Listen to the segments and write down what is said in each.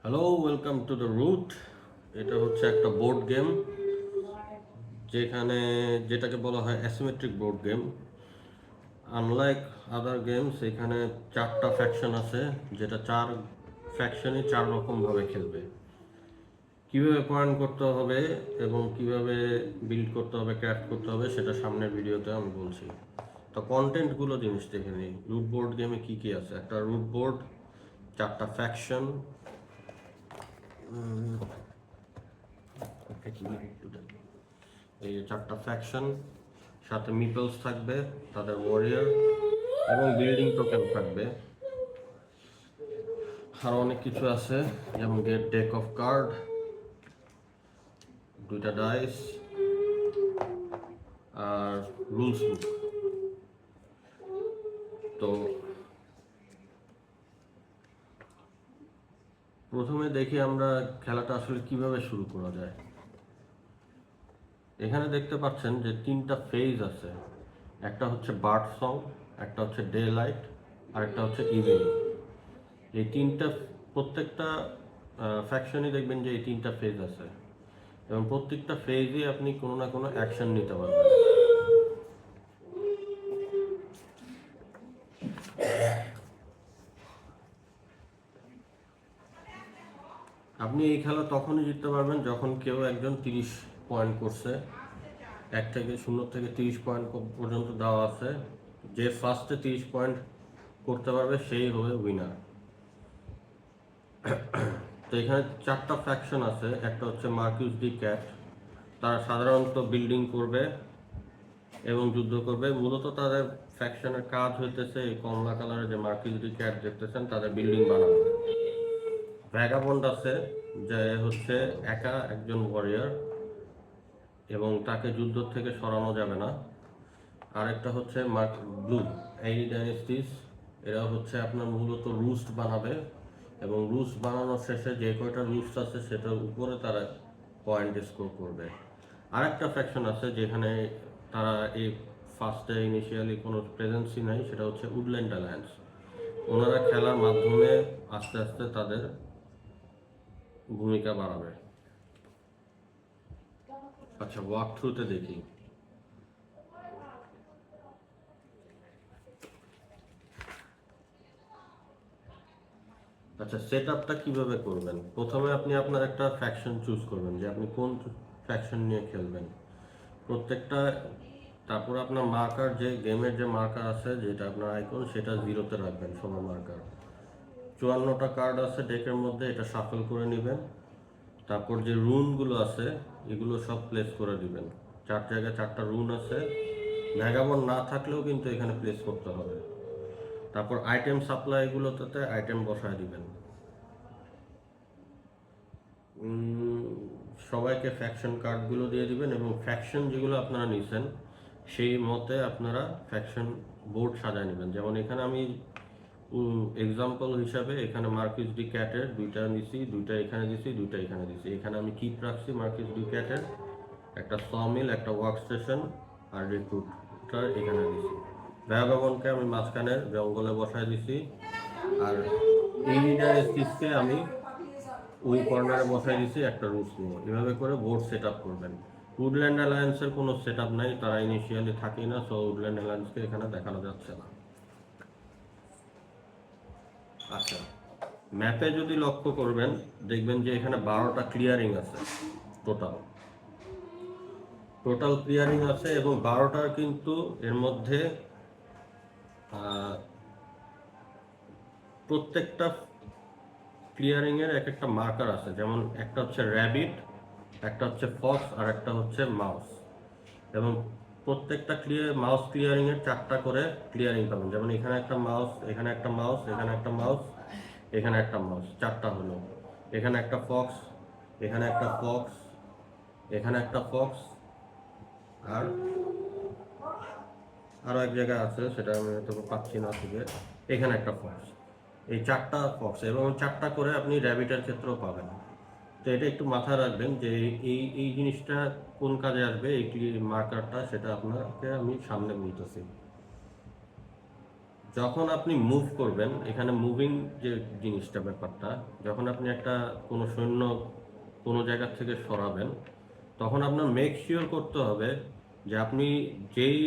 Hello, welcome to the Root. এটা হচ্ছে একটা বোর্ড গেম যেটাকে বলা হয় asymmetric board game. Unlike other games, এখানে 4টা ফ্যাকশন আছে, যেটা 4 ফ্যাকশনই 4 রকমভাবে খেলবে। কিভাবে পয়েন্ট করতে হবে এবং কিভাবে বিল্ড করতে হবে, ক্রাফট করতে হবে, সেটা সামনের ভিডিওতে আমি বলছি। তো কন্টেন্টগুলো জিনিস দেখে নিই। রুট বোর্ড গেমে কী কী আছে? একটা রুট বোর্ড, 4টা ফ্যাকশন, এই 4টা ফ্যাকশন, সাথে মিপলস থাকবে, তাদের ওয়ারিয়ার এবং বিল্ডিং টোকেন থাকবে। আরও অনেক কিছু আছে, যেমন গেট ডেক অফ কার্ড, 2টা ডাইস আর রুলস বুক। তো প্রথমে দেখি আমরা খেলাটা আসলে কিভাবে শুরু করা যায়। এখানে দেখতে পাচ্ছেন যে 3টা ফেজ আছে। একটা হচ্ছে বার্ড সং, একটা হচ্ছে ডে লাইট, আর একটা হচ্ছে ইভিনিং। এই প্রত্যেকটা ফ্যাকশনই দেখবেন যে এই 3টা ফেজ আছে, এবং প্রত্যেকটা ফেজে আপনি কোনো না কোনো অ্যাকশন নিতে পারবেন। আপনি এই খেলা তখনই জিততে পারবেন যখন কেউ একজন 30 পয়েন্ট করছে। 0 থেকে 30 পয়েন্ট পর্যন্ত দেওয়া আছে। যে ফার্স্টে 30 পয়েন্ট করতে পারবে সেই হবে উইনার। তো এখানে 4টা ফ্যাকশন আছে। একটা হচ্ছে মার্কিউস ডি ক্যাট। তারা সাধারণত বিল্ডিং করবে এবং যুদ্ধ করবে। মূলত তাদের ফ্যাকশনের কাজ হইতেছে এই কমলা কালারের যে মার্কিউস ডি ক্যাট দেখতেছেন, তাদের বিল্ডিং বানানো। ভ্যাগাবন্ড আছে, যে হচ্ছে একা একজন ওয়ারিয়ার এবং তাকে যুদ্ধ থেকে সরানো যাবে না। আরেকটা হচ্ছে ব্লু এই ডাইনেস্টিস। এরা হচ্ছে আপনার মূলত রুস্ট বানাবে, এবং রুস্ট বানানোর শেষে যে কয়টা রুস্ট আছে সেটার উপরে তারা পয়েন্ট স্কোর করবে। আরেকটা ফ্যাকশন আছে যেখানে তারা এই ফার্স্টে ইনিশিয়ালি কোনো প্রেজেন্সই নাই, সেটা হচ্ছে উডল্যান্ড অ্যালায়েন্স। ওনারা খেলার মাধ্যমে আস্তে আস্তে তাদের ভূমিকা বাড়াবে। আচ্ছা, ওয়াক থ্রুতে দেখি। আচ্ছা, সেট আপটা কীভাবে করবেন? প্রথমে আপনি আপনার একটা ফ্যাকশন চুজ করবেন যে আপনি কোন ফ্যাকশন নিয়ে খেলবেন প্রত্যেকটা। তারপর আপনার মার্কার, যে গেমের যে মার্কার আছে, যেটা আপনার আইকন, সেটা 0-তে রাখবেন, সবার মার্কার। 54টা কার্ড আছে ডেকের মধ্যে, এটা শাফল করে নেবেন। তারপর যে রুনগুলো আছে এগুলো সব প্লেস করে দিবেন। 4 জায়গায় 4টা রুন আছে। ভ্যাগাবন্ড না থাকলেও কিন্তু এখানে প্লেস করতে হবে। তারপর আইটেম সাপ্লাইগুলোতে আইটেম বসায় দিবেন। সবাইকে ফ্যাকশন কার্ডগুলো দিয়ে দিবেন, এবং ফ্যাকশন যেগুলো আপনারা নিছেন সেই মতে আপনারা ফ্যাকশন বোর্ড সাজায় নেবেন। যেমন এখানে আমি এক্সাম্পল হিসাবে এখানে মার্কিস ডি ক্যাটের 2টা নিছি, 2টা এখানে দিছি, 2টা এখানে দিছি। এখানে আমি কিপ রাখছি মার্কিস ডি ক্যাটের, একটা সমিল, একটা ওয়ার্ক স্টেশন আর রিক্রুটটা এখানে দিছি। ভ্যাগাবনকে আমি মাঝখানের জঙ্গলে বসায় দিছি, আর ইলিডারেসিসকে আমি ওই কর্নারে বসাই দিছি একটা রুটস নিয়ে। এভাবে করে বোর্ড সেট আপ করবেন। উডল্যান্ড অ্যালায়েন্সের কোনো সেট আপ নাই, তারা ইনিশিয়ালি থাকেই না, সো উডল্যান্ড অ্যালায়েন্সকে এখানে দেখানো যাচ্ছে না। আচ্ছা, ম্যাপে যদি লক্ষ্য করবেন দেখবেন যে এখানে 12টা ক্লিয়ারিং আছে টোটাল ক্লিয়ারিং আছে, এবং 12টার কিন্তু এর মধ্যে প্রত্যেকটা ক্লিয়ারিংয়ের এক একটা মার্কার আছে। যেমন একটা হচ্ছে র্যাবিট, একটা হচ্ছে ফক্স, আর একটা হচ্ছে মাউস। এবং প্রত্যেকটা মাউস ক্লিয়ারিংয়ের 4টা করে ক্লিয়ারিং পাবেন। যেমন এখানে একটা মাউস, এখানে একটা মাউস, এখানে একটা মাউস, এখানে একটা মাউস, 4টা হলো। এখানে একটা ফক্স, এখানে একটা ফক্স, এখানে একটা ফক্স, আর আরও এক জায়গায় আছে, সেটা আমি হয়তো পাচ্ছি না থেকে। এখানে একটা ফক্স। এই 4টা ফক্স, এবং 4টা করে আপনি র্যাবিটের ক্ষেত্রেও পাবেন। তো এটা একটু মাথায় রাখবেন যে এই এই জিনিসটা কোন কাজে আসবে, এই মার্কারটা, সেটা আপনাকে আমি সামনে বলতেছি। যখন আপনি মুভ করবেন, এখানে মুভিং যে জিনিসটা ব্যাপারটা, যখন আপনি একটা কোনো সৈন্য কোনো জায়গা থেকে সরাবেন, তখন আপনার মেক শিওর করতে হবে যে আপনি যেই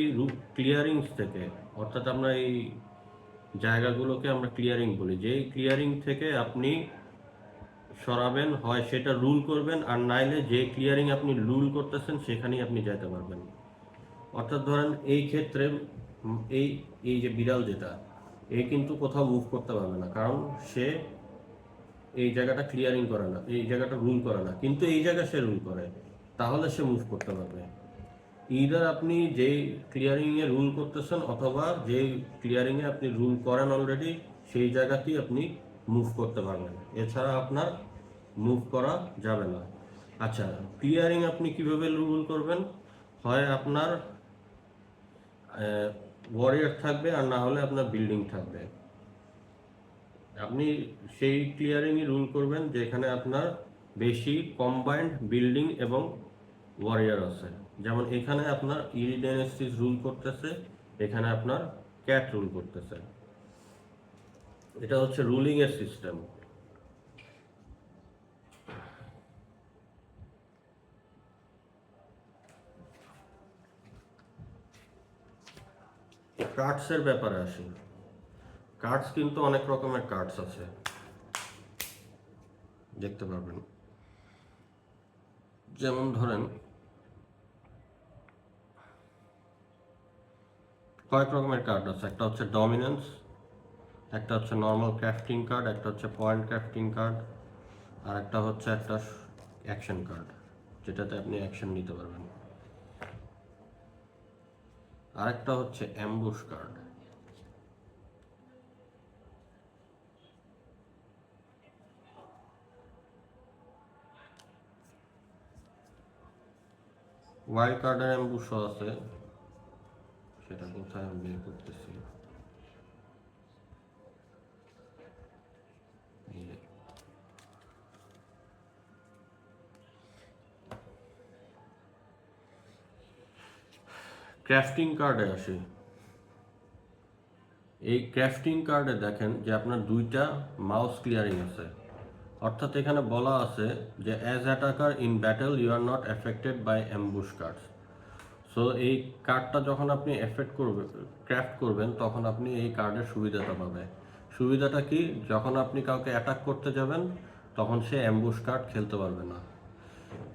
ক্লিয়ারিংস থেকে, অর্থাৎ আমরা এই জায়গাগুলোকে আমরা ক্লিয়ারিং বলি, যেই ক্লিয়ারিং থেকে আপনি সরাবেন, হয় সেটা রুল করবেন, আর নাইলে যে ক্লিয়ারিং আপনি রুল করতেছেন সেখানেই আপনি যেতে পারবেন। অর্থাৎ ধরেন এই ক্ষেত্রে এই এই যে বিড়াল যেটা, এ কিন্তু কোথাও মুভ করতে পারবে না, কারণ সে এই জায়গাটা ক্লিয়ারিং করে না, এই জায়গাটা রুল করে না, কিন্তু এই জায়গা সে রুল করে, তাহলে সে মুভ করতে পারবে। ইদার আপনি যেই ক্লিয়ারিংয়ে রুল করতেছেন, অথবা যেই ক্লিয়ারিংয়ে আপনি রুল করেন অলরেডি, সেই জায়গাতেই আপনি মুভ করতে পারবেন, এছাড়া আপনার মুভ করা যাবে না। আচ্ছা, ক্লিয়ারিং আপনি কিভাবে রুল করবেন? হয় আপনার ওয়ারিয়ার থাকবে, আর না হলে আপনার বিল্ডিং থাকবে। আপনি সেই ক্লিয়ারিংই রুল করবেন যেখানে আপনার বেশি কম্বাইন্ড বিল্ডিং এবং ওয়ারিয়ার আছে। যেমন এখানে আপনার ইরিডেনেসিস রুল করতেছে, এখানে আপনার ক্যাট রুল করতেছে। এটা হচ্ছে রুলিং এর সিস্টেম। কার্ডসের ব্যাপারে আসি। কার্ডস কিন্তু অনেক রকমের কার্ডস আছে, দেখতে পারবেন। যেমন ধরেন কয়েক রকমের কার্ড আছে। একটা হচ্ছে ডমিনেন্স, একটা হচ্ছে নর্মাল ক্রাফটিং কার্ড, একটা হচ্ছে পয়েন্ট ক্রাফটিং কার্ড, আর একটা হচ্ছে একটা অ্যাকশন কার্ড, যেটাতে আপনি অ্যাকশন নিতে পারবেন। আর একটা হচ্ছে অ্যাম্বুশ কার্ড। ওয়াইল্ড কার্ডের অ্যাম্বুশও আছে, সেটা কোথায় আমি বের করতেছি। ক্রাফটিং কার্ডে আসি। এই ক্রাফটিং কার্ডে দেখেন যে আপনার দুইটা মাউস ক্লিয়ারিং আছে, অর্থাৎ এখানে বলা আছে যে as attacker in battle you are not affected by ambush cards. So এই কার্ডটা যখন আপনি ক্রাফট করবেন, তখন আপনি এই কার্ডের সুবিধাটা পাবেন। সুবিধাটা কি? যখন আপনি কাউকে অ্যাটাক করতে যাবেন, তখন সে অ্যাম্বুশ কার্ড খেলতে পারবে না।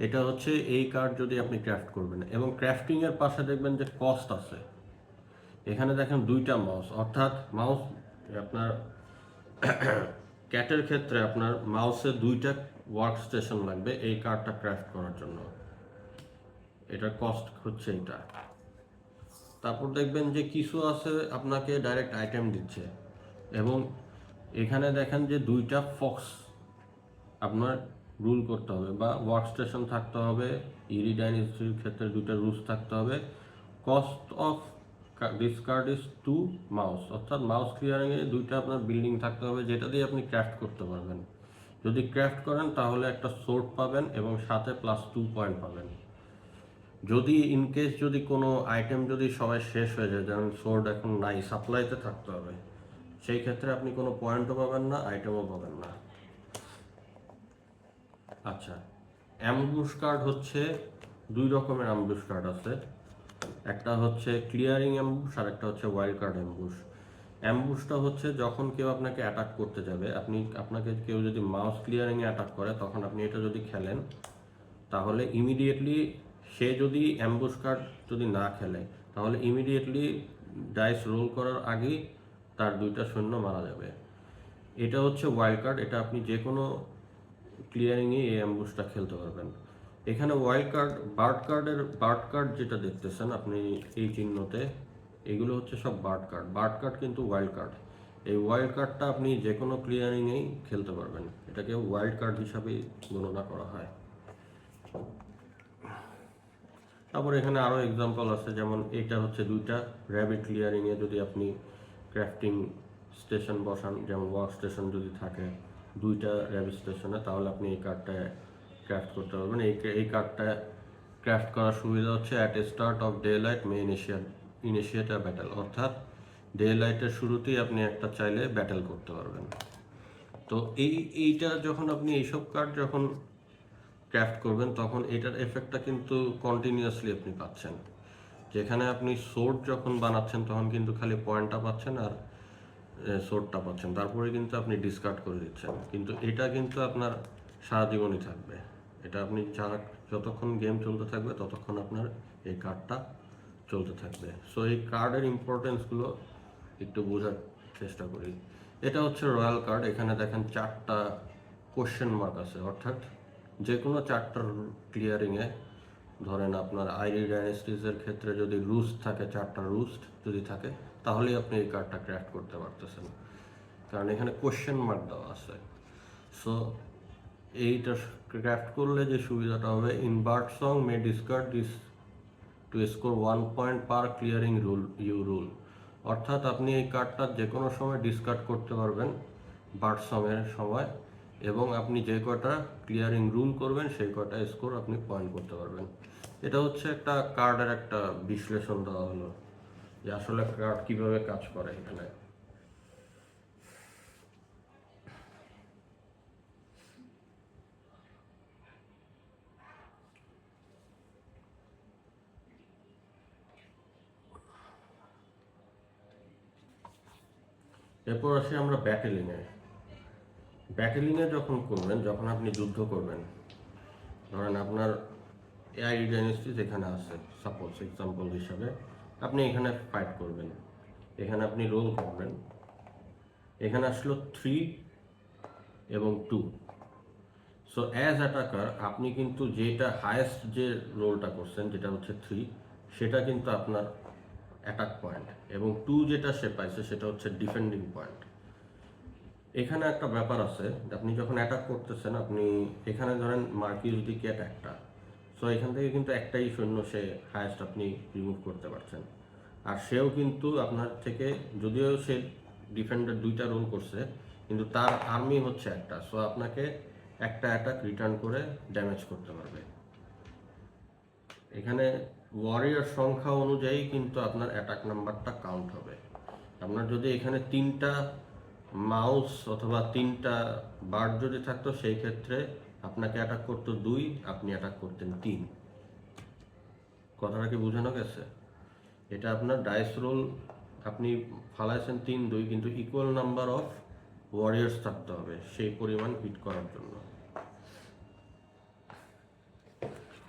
এটা হচ্ছে এই কার্ড যদি আপনি ক্রাফট করবেন। এবং ক্রাফটিংয়ের পাশে দেখবেন যে কস্ট আছে। এখানে দেখেন দুইটা মাউস, অর্থাৎ মাউস আপনার ক্যাটের ক্ষেত্রে আপনার মাউসে দুইটা ওয়ার্ক স্টেশন লাগবে এই কার্ডটা ক্রাফট করার জন্য। এটার কস্ট হচ্ছে এটা। তারপর দেখবেন যে কিছু আছে আপনাকে ডাইরেক্ট আইটেম দিচ্ছে, এবং এখানে দেখেন যে দুইটা ফক্স আপনার রুল করতে হবে, বা ওয়ার্ক স্টেশন থাকতে হবে। ইরিডাইনিসির ক্ষেত্রে দুইটা রুলস থাকতে হবে। Cost of this card is 2 mouse, অর্থাৎ মাউস ক্লিয়ারিংয়ে দুইটা আপনার বিল্ডিং থাকতে হবে, যেটা দিয়ে আপনি ক্রাফট করতে পারবেন। যদি ক্রাফট করেন তাহলে একটা সোর্ড পাবেন এবং সাথে +2 পয়েন্ট পাবেন। যদি ইনকেস যদি কোনো আইটেম যদি সবাই শেষ হয়ে যায়, যেমন সোর্ড এখন নাই, সাপ্লাইতে থাকতে হবে, সেই ক্ষেত্রে আপনি কোনো পয়েন্টও পাবেন না, আইটেমও পাবেন না। আচ্ছা, অ্যাম্বুশ কার্ড হচ্ছে দুই রকমের অ্যাম্বুশ কার্ড আছে। একটা হচ্ছে ক্লিয়ারিং অ্যাম্বুশ, আর একটা হচ্ছে ওয়াইল্ড কার্ড অ্যাম্বুশ। অ্যাম্বুশটা হচ্ছে যখন কেউ আপনাকে অ্যাটাক করতে যাবে, আপনাকে কেউ যদি মাউস ক্লিয়ারিংয়ে অ্যাটাক করে, তখন আপনি এটা যদি খেলেন, তাহলে ইমিডিয়েটলি সে যদি অ্যাম্বুশ কার্ড যদি না খেলে, তাহলে ইমিডিয়েটলি ডাইস রোল করার আগেই তার দুইটা সৈন্য মারা যাবে। এটা হচ্ছে ওয়াইল্ড কার্ড। এটা আপনি যে কোনো ক্লিয়ারিংয়ে এই অ্যাম্বুশটা খেলতে পারবেন। এখানে ওয়াইল্ড কার্ড, বার্ড কার্ড যেটা দেখতেছেন আপনি এই চিহ্নতে, এগুলো হচ্ছে সব বার্ড কার্ড। বার্ড কার্ড কিন্তু ওয়াইল্ড কার্ড। এই ওয়াইল্ড কার্ডটা আপনি যে কোনো ক্লিয়ারিংয়েই খেলতে পারবেন, এটাকে ওয়াইল্ড কার্ড হিসাবেই গণনা করা হয়। তারপর এখানে আরও এক্সাম্পল আছে, যেমন এটা হচ্ছে দুইটা র্যাবিট ক্লিয়ারিংয়ে যদি আপনি ক্রাফটিং স্টেশন বসান, যেমন ওয়ার্ক স্টেশন যদি থাকে দুইটা র্যাবিট স্টেশনে, তাহলে আপনি এই কার্ডটা ক্রাফট করতে পারবেন। এই কার্ডটা ক্রাফট করার সুবিধা হচ্ছে at a start off day light May initiate a battle, অর্থাৎ ডে লাইটের শুরুতেই আপনি একটা চাইলে ব্যাটেল করতে পারবেন। তো এইটা যখন আপনি এইসব কার্ড যখন ক্রাফট করবেন তখন এটার এফেক্টটা কিন্তু কন্টিনিউয়াসলি আপনি পাচ্ছেন। যেখানে আপনি সোর্ড যখন বানাচ্ছেন তখন কিন্তু খালি পয়েন্টটা পাচ্ছেন আর সোর্ডটা পাচ্ছেন, তারপরে কিন্তু আপনি ডিসকার্ড করে দিচ্ছেন। কিন্তু এটা কিন্তু আপনার সারা জীবনই থাকবে। এটা আপনি যতক্ষণ গেম চলতে থাকবে ততক্ষণ আপনার এই কার্ডটা চলতে থাকবে। সো এই কার্ডের ইম্পর্টেন্সগুলো একটু বোঝার চেষ্টা করি। এটা হচ্ছে রয়্যাল কার্ড। এখানে দেখেন 4টা কোশ্চেন মার্ক আছে, অর্থাৎ যে কোনো 4টার ক্লিয়ারিংয়ে, ধরেন আপনার আইরি ডাইনেস্টিসের ক্ষেত্রে যদি রুস্ট থাকে, 4টা রুস্ট যদি থাকে, তাহলেই আপনি এই কার্ডটা ক্র্যাফট করতে পারতেছেন, কারণ এখানে কোশ্চেন মার্ক দেওয়া আছে। সো এইটা ক্র্যাফট করলে যে সুবিধাটা হবে, in bird song may discard this to score 1 point per clearing rule. অর্থাৎ আপনি এই কার্ডটা যে কোনো সময় ডিসকার্ড করতে পারবেন বার্ড সঙের সময়, এবং আপনি যে কটা ক্লিয়ারিং রুল করবেন সেই কটা স্কোর আপনি পয়েন্ট করতে পারবেন। এটা হচ্ছে একটা কার্ডের একটা বিশ্লেষণ দেওয়া হলো যে আসলে কার্ড কিভাবে কাজ করে এখানে। এরপর আসি আমরা ব্যাটেলিংয়ে যখন করবেন, যখন আপনি যুদ্ধ করবেন, ধরেন আপনার এআই ডাইনেস্টিস এখানে আছে, সাপোজ এক্সাম্পল হিসাবে আপনি এখানে ফাইট করবেন, এখানে আপনি রোল করবেন, এখানে আসলো 3 এবং 2। সো অ্যাজ অ্যাটাকার আপনি কিন্তু যেটা হায়েস্ট যে রোলটা করছেন, যেটা হচ্ছে 3, সেটা কিন্তু আপনার অ্যাটাক পয়েন্ট, এবং 2 যেটা সে পাইছে সেটা হচ্ছে ডিফেন্ডিং পয়েন্ট। এখানে একটা ব্যাপার আছে, আপনি যখন অ্যাটাক করতেছেন, আপনি এখানে ধরেন মার্কিউস ডি ক্যাট একটা, সো এখান থেকে কিন্তু একটাই সৈন্য সে হায়েস্ট আপনি রিমুভ করতে পারছেন। আর সেও কিন্তু আপনার থেকে, যদিও সে ডিফেন্ডার 2টা রোল করছে, কিন্তু তার আর্মি হচ্ছে একটা, সো আপনাকে একটা অ্যাটাক রিটার্ন করে ড্যামেজ করতে পারবে। এখানে ওয়ারিয়ার সংখ্যা অনুযায়ী কিন্তু আপনার অ্যাটাক নাম্বারটা কাউন্ট হবে। আপনার যদি এখানে 3টা মাউস অথবা 3টা বার্ড যদি থাকতো, সেই ক্ষেত্রে আপনাকে অ্যাটাক করতো 2, আপনি অ্যাটাক করতেন 3। কথাটা কি বোঝানো গেছে? এটা আপনার ডাইস রোল, আপনি ফালাইছেন 3, 2, কিন্তু ইকুয়াল নাম্বার অফ ওয়ারিয়ার্স থাকতে হবে সেই পরিমাণ হিট করার জন্য।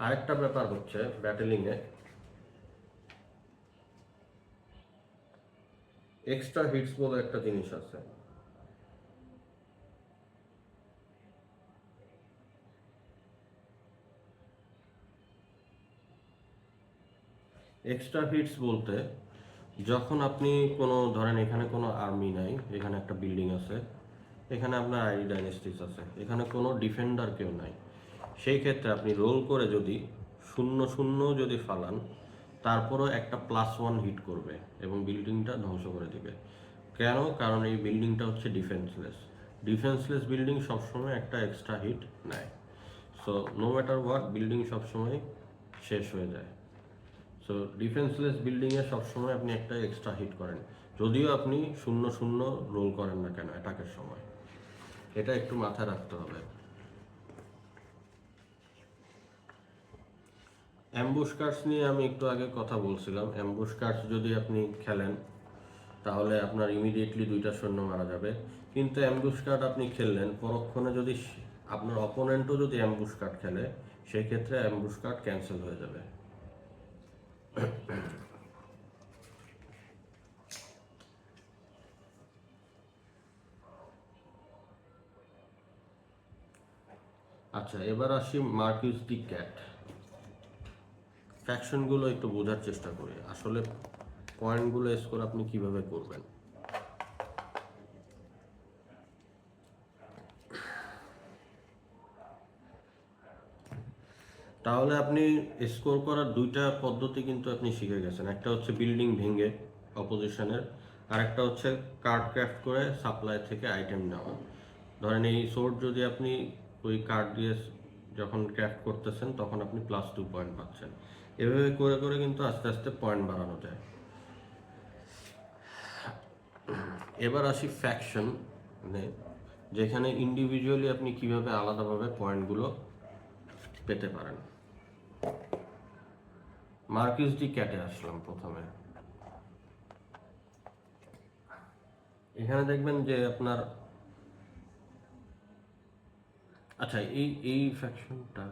আরেকটা ব্যাপার হচ্ছে ব্যাটেলিংয়ে এক্সট্রা হিটস বলে একটা জিনিস আছে। এক্সট্রা হিটস বলতে, যখন আপনি কোনো, ধরেন এখানে কোনো আর্মি নাই, এখানে একটা বিল্ডিং আছে, এখানে আপনার আইরি ডাইনেস্টিস আছে, এখানে কোনো ডিফেন্ডার কেউ নাই, সেই ক্ষেত্রে আপনি রোল করে যদি 0-0 যদি ফালান, তারপরও একটা +1 হিট করবে এবং বিল্ডিংটা ধ্বংস করে দিবে। কেন? কারণ এই বিল্ডিংটা হচ্ছে ডিফেন্সলেস বিল্ডিং সবসময় একটা এক্সট্রা হিট নেয়। So no matter what, building সবসময় শেষ হয়ে যায়। সো ডিফেন্সলেস বিল্ডিংয়ে সবসময় আপনি একটা এক্সট্রা হিট করেন, যদিও আপনি 0-0 রোল করেন না কেন অ্যাটাকের সময়। এটা একটু মাথায় রাখতে হবে। অ্যাম্বুশ কার্ডস নিয়ে আমি একটু আগে কথা বলছিলাম। অ্যাম্বুশ কার্ডস যদি আপনি খেলেন, তাহলে আপনার ইমিডিয়েটলি 2টা সৈন্য মারা যাবে। কিন্তু অ্যাম্বুশ কার্ড আপনি খেললেন, পরক্ষণে যদি আপনার অপোনেন্টও যদি অ্যাম্বুশ কার্ড খেলে, সেই ক্ষেত্রে অ্যাম্বুশ কার্ড ক্যান্সেল হয়ে যাবে। আচ্ছা, এবার আসি মার্কিউস ডি ক্যাট। ফ্যাকশনগুলো একটু বোঝার চেষ্টা করি, আসলে পয়েন্টগুলো স্কোর আপনি কিভাবে করবেন। তাহলে আপনি স্কোর করার 2টা পদ্ধতি কিন্তু আপনি শিখে গেছেন। একটা হচ্ছে বিল্ডিং ভেঙে অপোজিশনের, আর একটা হচ্ছে কার্ড ক্রাফট করে সাপ্লাই থেকে আইটেম নেওয়া। ধরেন এই সোর্ড যদি আপনি ওই কার্ড দিয়ে যখন ক্রাফট করতেছেন, তখন আপনি +2 পয়েন্ট পাচ্ছেন। এভাবে করে করে কিন্তু আস্তে আস্তে পয়েন্ট বাড়ানো যায়। এবার আসি ফ্যাকশন, মানে যেখানে ইন্ডিভিজুয়ালি আপনি কিভাবে আলাদাভাবে পয়েন্টগুলো পেতে পারেন। মার্কিউস ডি ক্যাটে আসলাম প্রথমে। এখানে দেখবেন যে আপনার, আচ্ছা এই ফ্যাকশনটা